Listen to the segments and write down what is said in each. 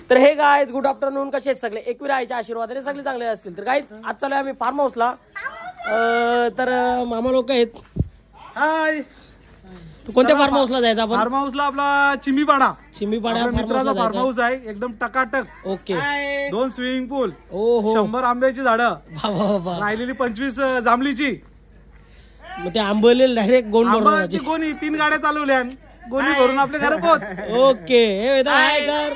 तर हे guys good afternoon, कसे आहेत सगळे? एकविरा आईच्या आशीर्वादाने सगळे चांगले असतील. तर गाईज आज चालू आम्ही फार्म हाऊसला. तर मामा लोक आहेत. हाय, तू कोणत्या फार्म हाऊसला जायचं आपण? फार्म हाऊसला आपला चिमीपाडा मित्राचा फार्म हाऊस आहे, एकदम टकाटक. ओके. 2 स्विमिंग पूल, ओहो, 100 आंब्याची झाडं, बाबा राहिलेली 25 जांभळीची. मग ते आंबवले डायरेक्ट गोंड आंब्याची गोणी 3 गाड्या चालवल्या, गोणी भरून आपल्या घरी पोहोच. ओके.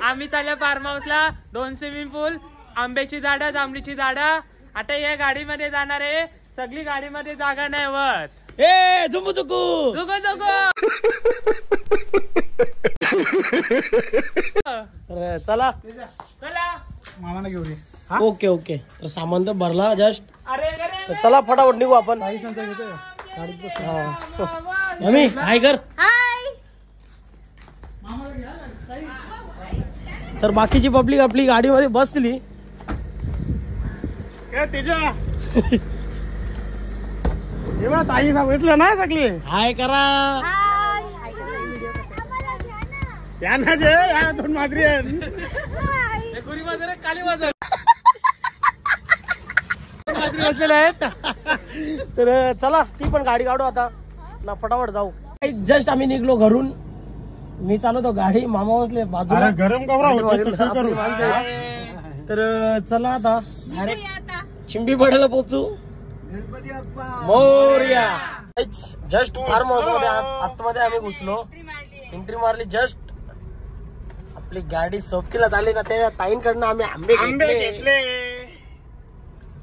आम्ही चाललो फार्म हाऊसला. 2 स्विमिंग पूल, आंब्याची झाडं, जांभळीची झाडं. आता या गाडीमध्ये जाणार आहे, सगळी गाडीमध्ये जागा नाही होत. ए झुंबू चुकू जुगो जुगो. चला चला मामाला घेऊन ये. Okay okay. तर सामान तर भरला जस्ट. अरे तर चला फटाफट निघू आपण. मम्मी हाय कर. तर बाकीची पब्लिक आपली गाडीमध्ये बसली. ताई सांगितलं ना सगळी हाय करा. या 2 मादरी बसलेले आहेत. तर चला ती पण गाडी काढू आता ना, फटाफट जाऊ. जस्ट आम्ही निघलो घरून. मी चालवतो गाडी, मामा बसले बाजूला. गरम तर चला आता चिंबीपाड्याला पोहोचू. मोरया. जस्ट फार्म हाऊस मध्ये आतमध्ये आम्ही घुसलो, एंट्री मारली. जस्ट आपली गाडी सोबतीला झाली ना, त्या ताईंकडनं आम्ही आंबे घेतले.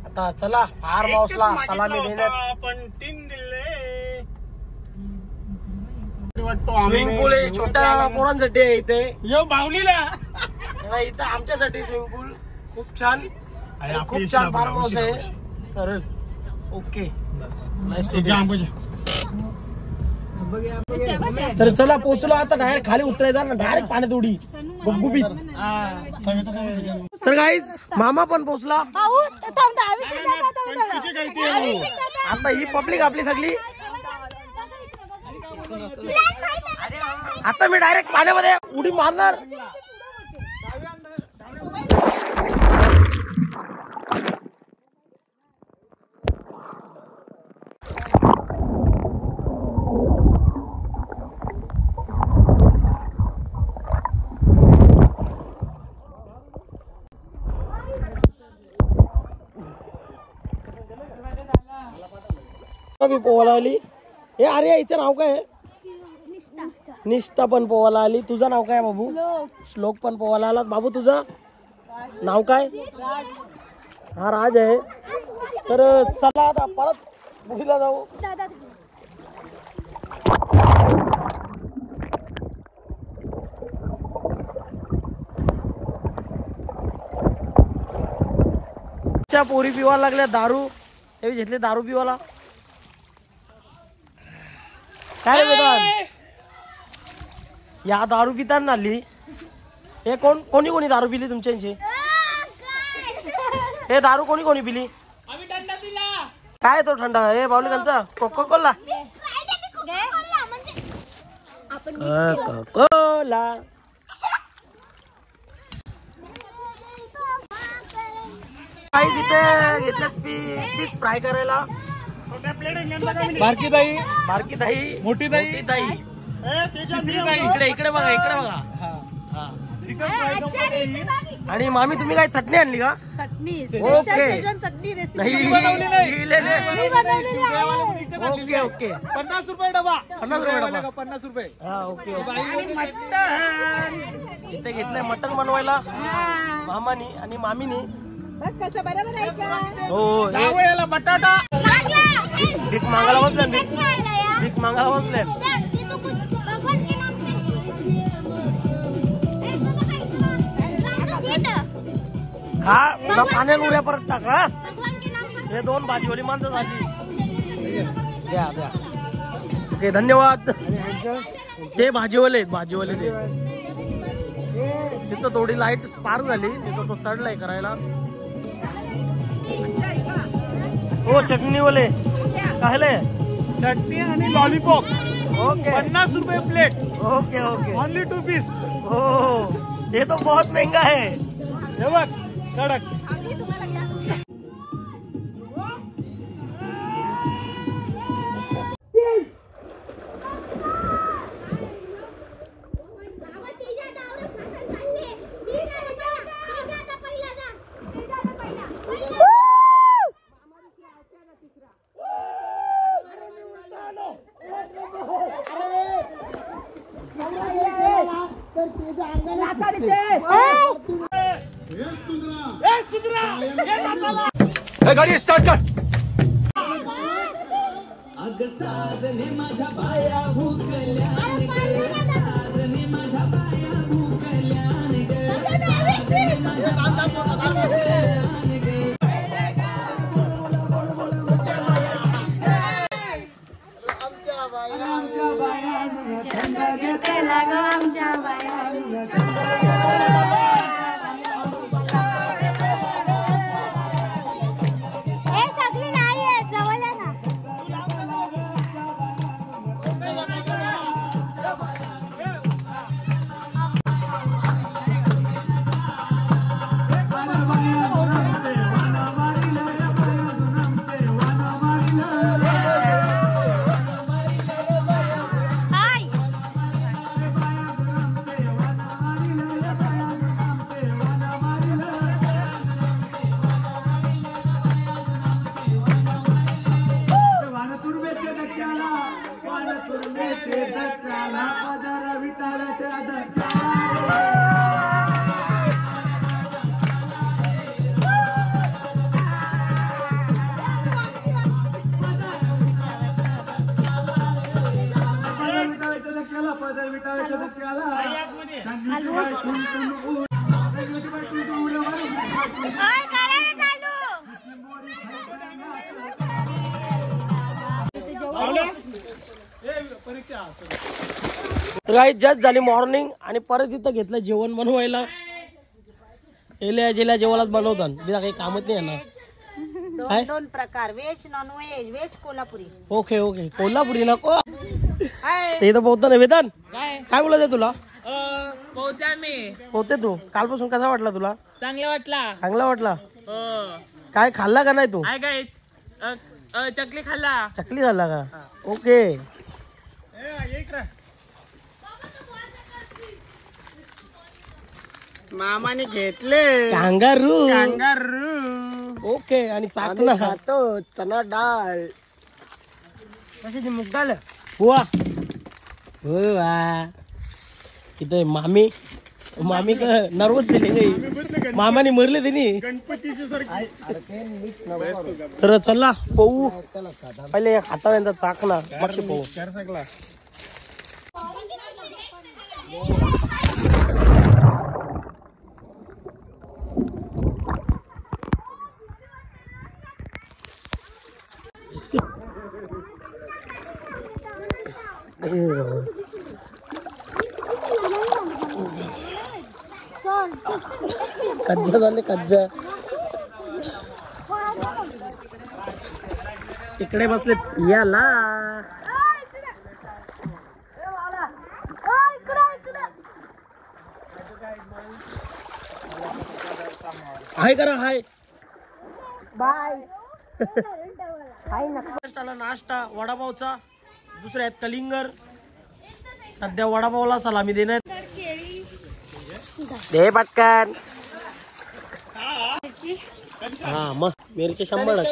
आता चला फार्म हाऊसला सलामी देण्यात. आपण 3 दिले. स्विमिंग पूल छोट्या पोरांसाठी आहे इथे. यो बावलीला इथं आमच्यासाठी स्विमिंग पूल खूप छान, खूप छान फार्म हाऊस आहे. सरळ ओके. तर चला पोहोचलो आता. डायरेक्ट खाली उतरायचा ना, डायरेक्ट पाण्यात उडी गुबगुबीत. तर गाईज मामा पण पोहोचला. आता ही पब्लिक आपली सगळी. आता मी डायरेक्ट पाण्यामध्ये उडी मारणार. पोवाला आली. हे अरे हिचं नाव काय आहे? निष्ठा पण पोवाला आली. तुझं नाव काय बाबू? श्लोक पण पोवाला आला. बाबू तुझं नाव काय? हा राज आहे. तर चला आता परत बुडीला जाऊ. पोरी पिवायला लागल्या दारू. हे घेतले दारू पिवाला. काय रे या दारू पिताना आली. हे कोणी कोणी दारू पिली तुमच्याशी? हे दारू कोणी कोणी पिली? आम्ही थंडा पिला. काय तो थंडा? हे बावली त्यांचा कोको कोला. कोला काही तिथे घेतल्यात पीस फ्राय करायला. बारकी ताई, बारकी ताई, मोठी ताई, ताई. इकडे इकडे बघा, इकडे बघा. आणि मामी तुम्ही काय चटणी आणली का? चटणी. ओके. चटणी ओके ओके. 50 रुपये डबा. 50 रुपये. हा ओके. इथे घेतलंय मटण बनवायला मामानी आणि मामीनी. कसं बरोबर आहे का? हो. याला बटाटा भीक मागायला बसल्या. भीक मागायला बसल्या. खा ना, पाण्यात उड्या परत टाका. हे 2 भाजीवाली माणसं झाली. द्या द्या. ओके धन्यवाद. ते भाजीवाले ते. तिथं थोडी लाईट स्पार्क झाली, तिथं तो चढलाय करायला. हो चटणीवाले कायले चटणी आणि लॉलीपॉप. ओके. 50 रुपये plate. Okay okay. Only 2 piece. हो ये तो बहुत महंगा है. हे बघ कडक. आम्ही तुम्हाला घ्या. गाड़ी स्टार्ट कर. तर काही जस्ट झाली मॉर्निंग आणि परत इथं घेतलं जेवण बनवायला. एल्या जेवणात बनवतात बिना काही कामच नाही ना. दोन प्रकार veg non veg. Veg Kolhapuri. Okay okay Kolhapuri नको ते तर बोलतो ना. वेदान काय बोलायचं तुला? पोहता मी होते तू कालपासून कसा वाटला तुला? चांगला वाटला. चांगला वाटला. काय खाल्ला का नाही तू? काय काय चकली खाल्ला. चकली खाल्ला का? ओके. मामाने घेतले कांगारू. कांगारू. ओके. आणि चाकणा खातो चना डाळ. कशाची मूग डाळ? वा वा. इथं मामी मामी का नर्वस झाली काही. मामाने मरले त्यांनी. तर चला पोहू. पहिले हाताळ्यांचा चाकणा मग पोहू. कज्जा झाले कज्जा. इकडे बसले याला. हाय करा हाय. बाय. नाश्ता वडापावचा. दुसऱ्या आहेत कलिंगर. सध्या वडापावला सलामी देण्यात. दे पटकन. हा मग मिरची 100.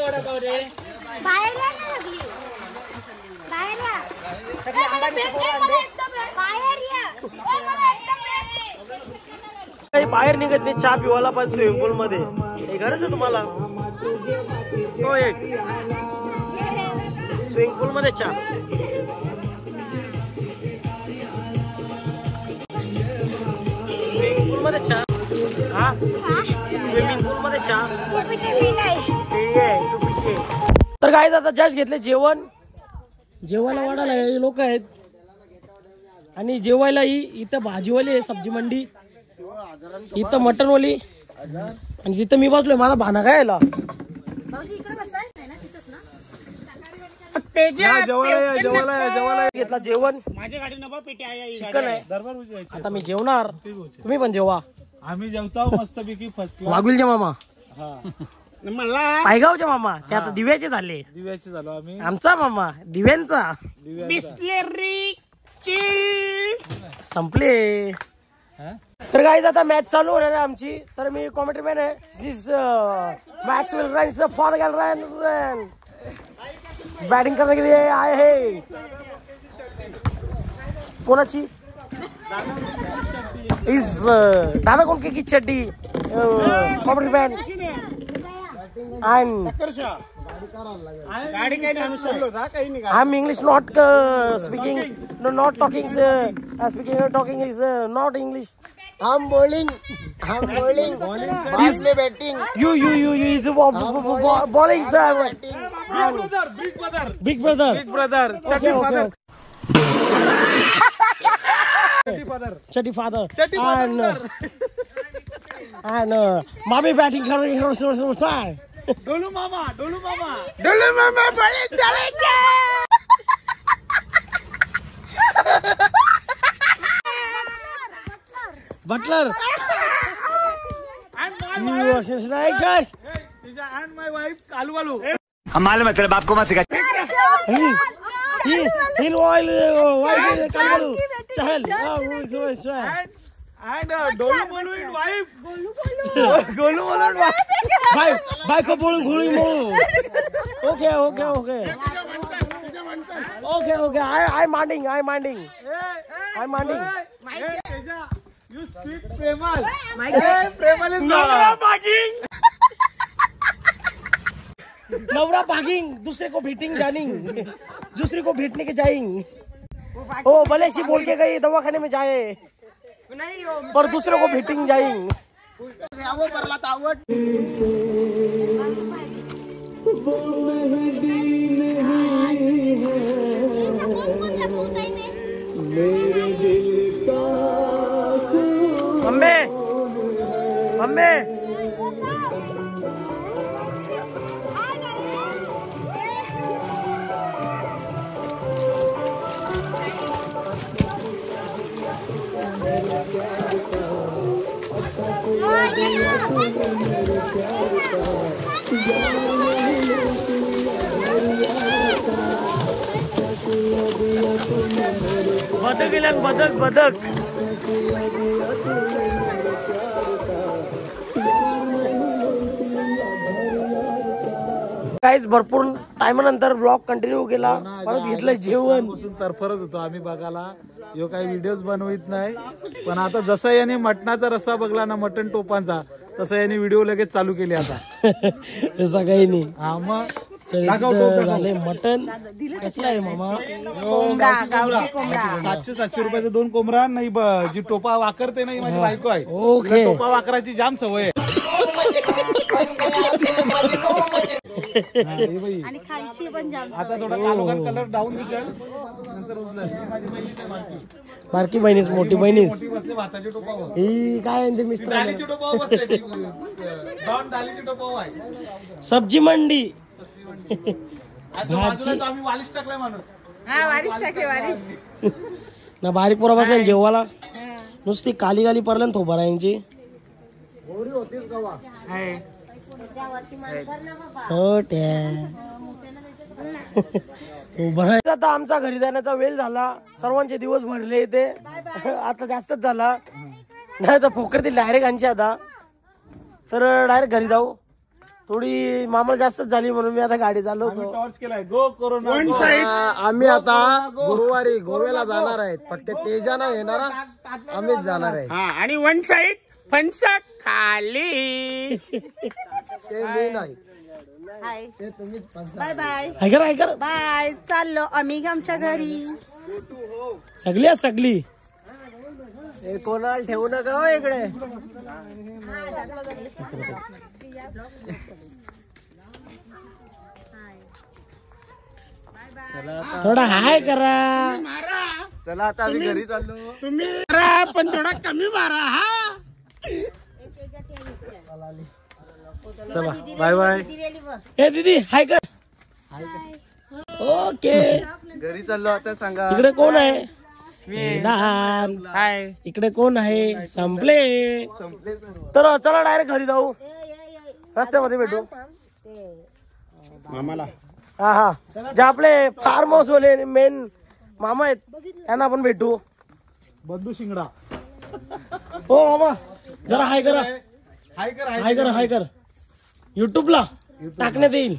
बाहेर निघत नाही चहा पिवायला पण स्विमिंग पूल मध्ये. हे गरज आहे तुम्हाला? तो एक स्विमिंग पूल मध्ये चहा. स्विमिंग पूल मध्ये चहा. हा स्विमिंग पूल मध्ये चहा. तर काय आता जस्ट घेतले जेवण. जेवायला वाढायला हे लोक आहेत. आणि जेवायला ही इथं भाजीवाली आहे सब्जी मंडी. इथं मटनवाली. आणि तिथं मी बसलोय. माझा भाना काय यायला. जेवायला घेतला जेवण माझ्या गाडी नवा पेटी आहे चिकन आहे. दरबार उजवायची. आता मी जेवणार, तुम्ही पण जेवा. आम्ही जेवतो मस्तपैकी फसला. वाघुलचे मामा, मला पायगावचे मामा, ते आता दिव्याचे झाले. दिव्याचे झालो आम्ही. आमचा मामा दिव्यांचा बिस्लेरी संपले. तर गाईज आता मॅच चालू होणार आहे आमची. तर मी कॉमेंट्री मॅन आहे. Max will run for run batting करने के लिए आए हैं. कोणाची इस दादा कोण की चड्डी कॉमेंट्री मॅन and गाडी काही नाही चाललो होता काही नाही. I'm English not speaking, no, not talking. Speaking or talking is not English. I'm bowling. He's batting. You is bowling, sir. Big brother. Chatty father. And mommy batting कर डोलू मामा Butler and my wife कालू हम मालूम है तेरे बाप को मत सिखा. and डोलू बोलू in wife. गोलू बायको बोलून घोळी म्हणून. ओके आय मांडिंग You sweet Premal. Premal is Navra Baging. नवरा भागिंग, दूसरे को भेटिंग जानिंग, दूसरे को भेटने के जाएंगे. ओ भले सी बोल के गई दवाखाने में जाए पर दूसरे को भेटिंग जाएंगे. मम्मी बदक काहीच भरपूर टायमानंतर ब्लॉग कंटिन्यू केला. परत घेतलं जेवण. तरफरत होतो आम्ही बघायला. यो काही व्हिडिओज बनवित नाही, पण आता जसं याने मटणाचा रस्सा बघला ना, मटण टोपांचा, तसं याने व्हिडिओ लगेच चालू केले आता. तसं काही नाही. हा मग झाले मटण कसलं आहे मामा? 700 रुपयाचे 2 कोंबडा नाही. जी टोपा वाकरते नाही माझी बायको आहे. ओके. टोपा वाकराची जाम सवय आहे. आणि खायची पण जाम. आता थोडा कालोखान कलर डाऊन दिसेल, नंतर उजळेल. माझी बहिणीच आहे बारकी बहिणीच मोठी बहिणीच. मोठी बसली भाताची टोपावर. ही काय यांचे मिस्टर डालीची टोपावर बसले. डॉन डालीची टोपावर आहे. सब्जी मंडी भाजी आम्ही वालिश टाकलाय माणूस. ना बारीक पोरा बसल्या जेवायला. नुसती काली गाली परलं थोबा यांची. आता आमचा घरी जाण्याचा वेळ झाला. सर्वांचे दिवस भरले ते आता जास्तच झाला. नाही तर फोकरतील डायरेक्ट आणची आता. तर डायरेक्ट घरी जाऊ. थोडी मामा जास्तच झाली म्हणून मी आता गाडी चालवतो. टॉर्च केलाय गो कोरोना. आम्ही आता गुरुवारी गोव्याला जाणार आहेत. फक्त तेजा नाही येणार, आम्हीच जाणार आहे. आणि वन साइड फणसा खाली. ते मी नाही. बाय बाय ऐकर बाय. चाललो आम्ही आमच्या घरी. सगळी कोणाला ठेवू नका हो इकडे. थोडा हाय करा. चला आता आम्ही घरी चाललो. तुम्ही मारा पण थोडा कमी मारा. हा चला बाय बाय. ए दीदी हाय कर. ओके घरी चाललो आता सांगा. इकडे कोण आहे लहान हाय इकडे कोण आहे संपले तर चला डायरेक्ट घरी जाऊ रस्त्यामध्ये भेटू मामाला हा हा जे आपले फार्म हाऊस वाले मेन मामा आहेत त्यांना आपण भेटू बंधू शिंगडा हो मामा जरा हाय करा हाय कर हाय कर हाय कर युट्यूबला टाकण्यात येईल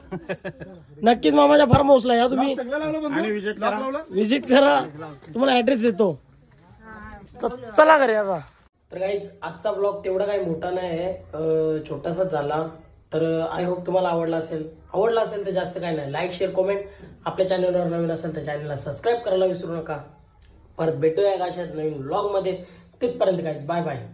नक्कीच मामाच्या फार्म हाऊसला या तुम्ही आणि विजिट करा. विजिट करा तुम्हाला ऍड्रेस देतो तर चला घरी आता तर काही आजचा ब्लॉग तेवढा काही मोठा नाही आहे छोटासाच झाला तर आय होप तुम्हाला आवडला असेल तर जास्त काही नाही लाईक शेअर कमेंट आपल्या चॅनलवर नवीन असेल तर चॅनलला सबस्क्राईब करायला विसरू नका परत भेटूया अशाच नवीन ब्लॉग मध्ये तिथपर्यंत काहीच बाय बाय